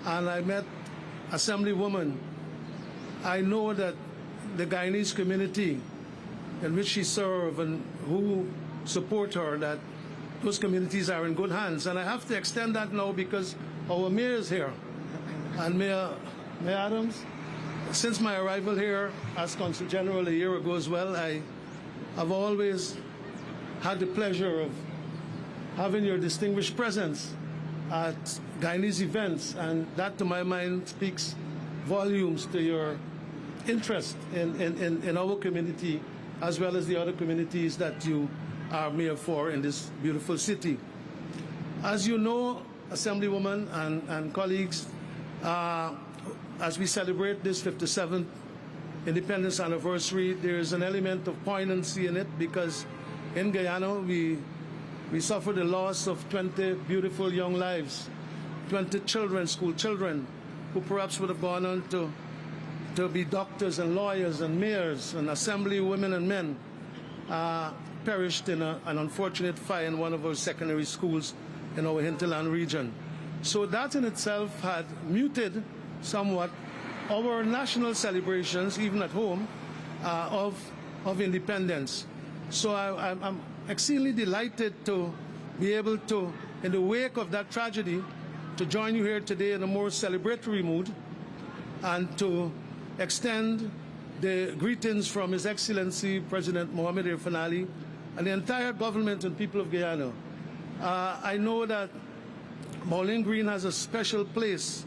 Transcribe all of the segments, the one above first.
and I met Assemblywoman. I know that the Guyanese community in which she serves and who support her, that those communities are in good hands. And I have to extend that now because our mayor is here. And Mayor Adams, since my arrival here as Consul General a year ago as well, I have always had the pleasure of having your distinguished presence at Guyanese events, and that to my mind speaks volumes to your interest in our community as well as the other communities that you are mayor for in this beautiful city. As you know, Assemblywoman and colleagues, as we celebrate this 57th independence anniversary, there is an element of poignancy in it because in Guyana we suffered the loss of 20 beautiful young lives, 20 children, school children, who perhaps would have gone on to be doctors and lawyers and mayors and assembly women and men, perished in an unfortunate fire in one of our secondary schools in our hinterland region. So that in itself had muted somewhat our national celebrations, even at home, of independence. So I'm exceedingly delighted to be able to, in the wake of that tragedy, to join you here today in a more celebratory mood and to extend the greetings from His Excellency President Mohamed Irfaan and the entire government and people of Guyana. I know that Bowling Green has a special place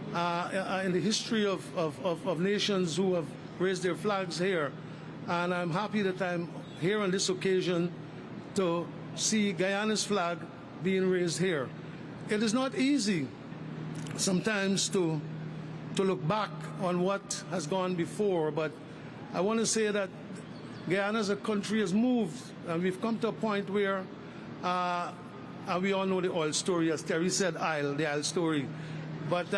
in the history of nations who have raised their flags here, and I'm happy that I'm here on this occasion to see Guyana's flag being raised here. It is not easy sometimes to look back on what has gone before, but I want to say that Guyana as a country has moved, and we've come to a point where, and we all know the oil story, as Terry said, the oil story. But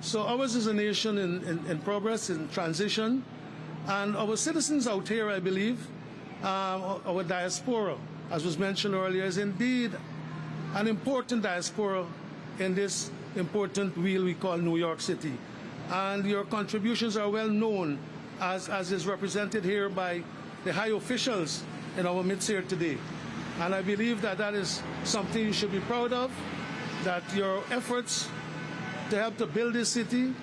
so ours is a nation in progress, in transition, and our citizens out here, I believe, our diaspora, as was mentioned earlier, is indeed an important diaspora in this important wheel we call New York City. And your contributions are well known, as is represented here by the high officials in our midst here today. And I believe that that is something you should be proud of, that your efforts to help to build this city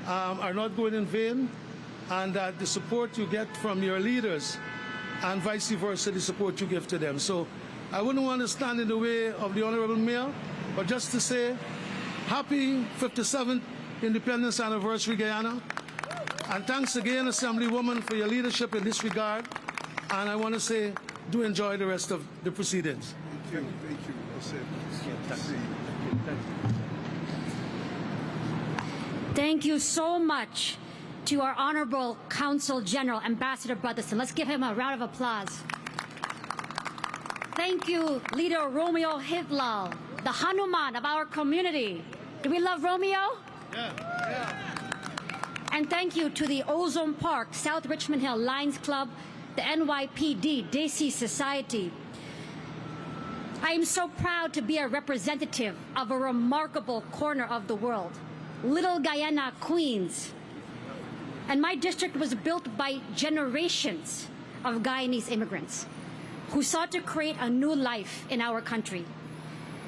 are not going in vain, and that the support you get from your leaders and vice versa, the support you give to them. So I wouldn't want to stand in the way of the Honorable Mayor, but just to say happy 57th Independence Anniversary, Guyana. And thanks again, Assemblywoman, for your leadership in this regard. And I want to say, do enjoy the rest of the proceedings. Thank you. Thank you so much to our Honorable Consul General, Ambassador Brotherson. Let's give him a round of applause. Thank you, Leader Romeo Hitlal, the Hanuman of our community. Do we love Romeo? Yeah. And thank you to the Ozone Park, South Richmond Hill Lions Club, the NYPD, Desi Society. I am so proud to be a representative of a remarkable corner of the world, Little Guyana, Queens. And my district was built by generations of Guyanese immigrants who sought to create a new life in our country.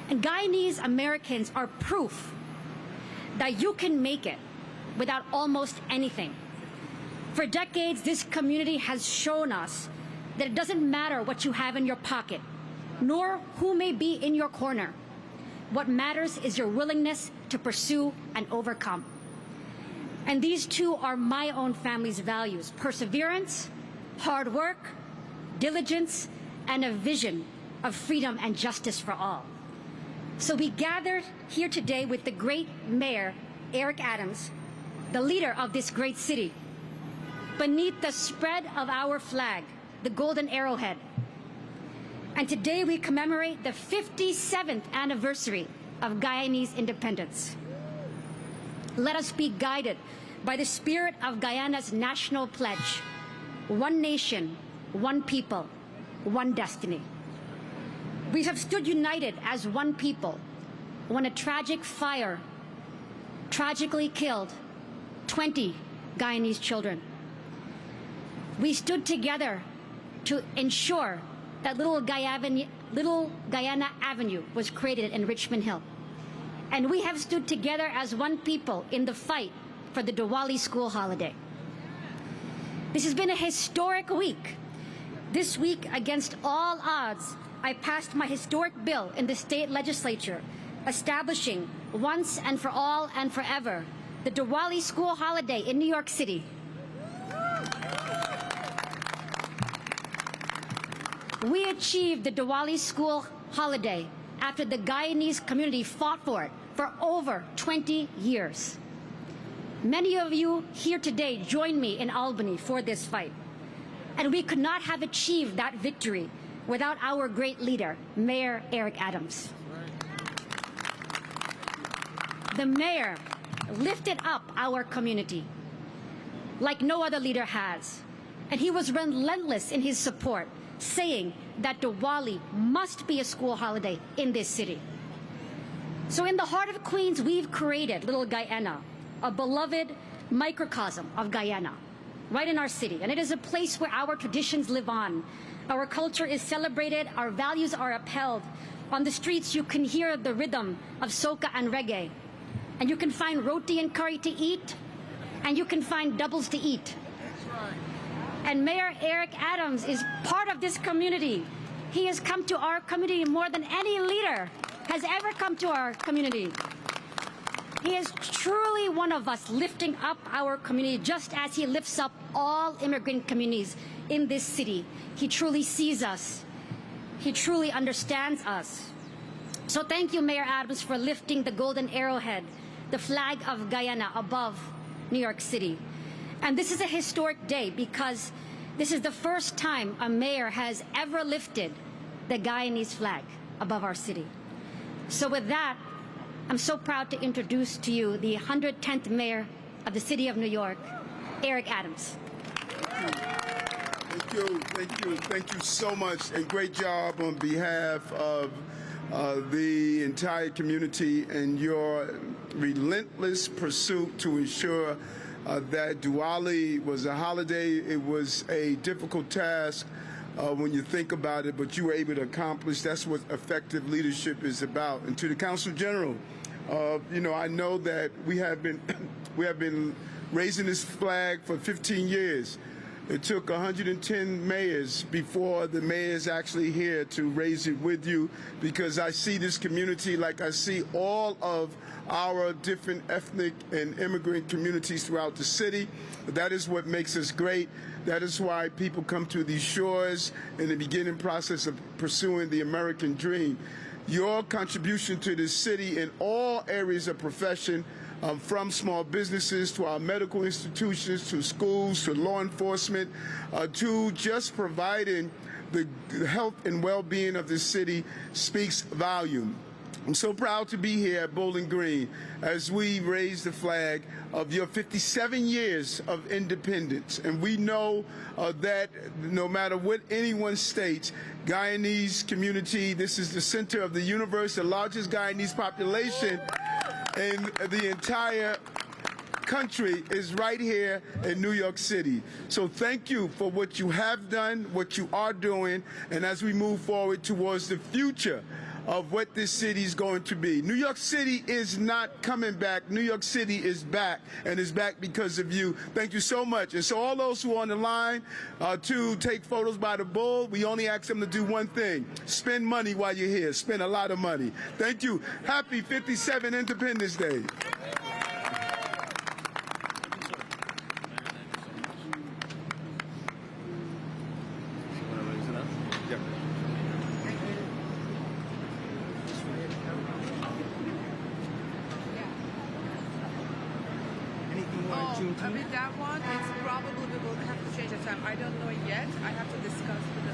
And Guyanese Americans are proof that you can make it without almost anything. For decades, this community has shown us that it doesn't matter what you have in your pocket, nor who may be in your corner. What matters is your willingness to pursue and overcome. And these two are my own family's values: perseverance, hard work, diligence, and a vision of freedom and justice for all. So we gathered here today with the great Mayor, Eric Adams, the leader of this great city, beneath the spread of our flag, the golden arrowhead. And today we commemorate the 57th anniversary of Guyanese independence. Let us be guided by the spirit of Guyana's national pledge: one nation, one people, one destiny. We have stood united as one people when a tragic fire tragically killed 20 Guyanese children. We stood together to ensure that Little Guyana Avenue was created in Richmond Hill. And we have stood together as one people in the fight for the Diwali school holiday. This has been a historic week. This week, against all odds, I passed my historic bill in the state legislature, establishing once and for all and forever the Diwali school holiday in New York City. We achieved the Diwali school holiday after the Guyanese community fought for it for over 20 years. Many of you here today joined me in Albany for this fight. And we could not have achieved that victory without our great leader, Mayor Eric Adams. The mayor lifted up our community like no other leader has. And he was relentless in his support, saying that Diwali must be a school holiday in this city. So in the heart of Queens, we've created Little Guyana, a beloved microcosm of Guyana, right in our city. And it is a place where our traditions live on. Our culture is celebrated, our values are upheld. On the streets, you can hear the rhythm of soca and reggae. And you can find roti and curry to eat, and you can find doubles to eat. And Mayor Eric Adams is part of this community. He has come to our community more than any leader has ever come to our community. He is truly one of us, lifting up our community just as he lifts up all immigrant communities in this city. He truly sees us. He truly understands us. So thank you, Mayor Adams, for lifting the golden arrowhead, the flag of Guyana, above New York City. And this is a historic day because this is the first time a mayor has ever lifted the Guyanese flag above our city. So with that, I'm so proud to introduce to you the 110th mayor of the city of New York, Eric Adams. Thank you so much, and great job on behalf of the entire community and your relentless pursuit to ensure that Diwali was a holiday. It was a difficult task when you think about it, but you were able to accomplish. That's what effective leadership is about. And to the Council General, I know that we have been raising this flag for 15 years. It took 110 mayors before the mayor's actually here to raise it with you, because I see this community like I see all of our different ethnic and immigrant communities throughout the city. That is what makes us great. That is why people come to these shores in the beginning process of pursuing the American dream. Your contribution to this city in all areas of profession, from small businesses to our medical institutions, to schools, to law enforcement, to just providing the health and well-being of this city, speaks volume. I'm so proud to be here at Bowling Green as we raise the flag of your 57 years of independence. And we know that no matter what anyone states, Guyanese community, this is the center of the universe, the largest Guyanese population in the entire country is right here in New York City. So thank you for what you have done, what you are doing, and as we move forward towards the future of what this city is going to be. New York City is not coming back. New York City is back, and is back because of you. Thank you so much. And so all those who are on the line to take photos by the bull, we only ask them to do one thing: spend money while you're here. Spend a lot of money. Thank you. Happy 57 Independence Day. I mean, that one, it's probably we will have to change the time. I don't know yet. I have to discuss with the